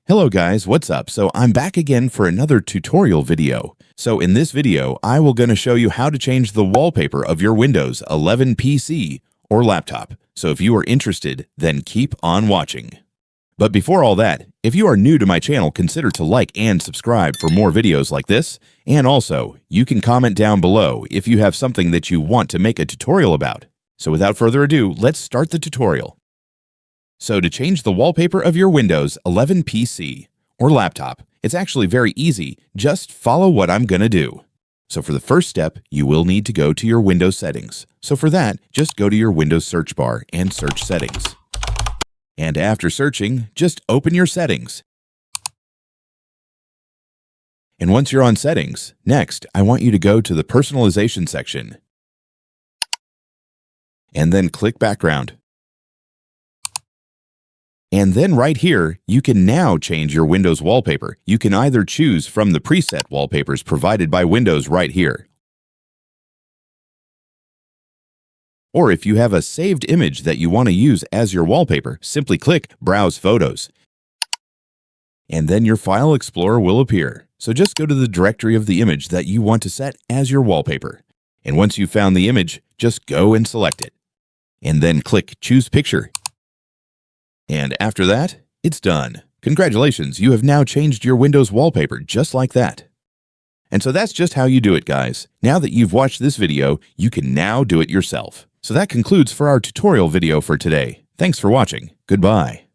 Hello guys, what's up? So I'm back again for another tutorial video. So in this video, I will going to show you how to change the wallpaper of your Windows 11 PC or laptop. So if you are interested, then keep on watching. But before all that, if you are new to my channel, consider to like and subscribe for more videos like this. And also, you can comment down below if you have something that you want to make a tutorial about. So without further ado, let's start the tutorial. So to change the wallpaper of your Windows 11 PC or laptop, it's actually very easy. Just follow what I'm going to do. So for the first step, you will need to go to your Windows settings. So for that, just go to your Windows search bar and search settings. And after searching, just open your settings. And once you're on settings, next, I want you to go to the personalization section. And then click background. And then right here, you can now change your Windows wallpaper. You can either choose from the preset wallpapers provided by Windows right here. Or if you have a saved image that you want to use as your wallpaper, simply click Browse Photos. And then your File Explorer will appear. So just go to the directory of the image that you want to set as your wallpaper. And once you've found the image, just go and select it. And then click Choose Picture. And after that, it's done. Congratulations, you have now changed your Windows wallpaper just like that. And so that's just how you do it, guys. Now that you've watched this video, you can now do it yourself. So that concludes for our tutorial video for today. Thanks for watching. Goodbye.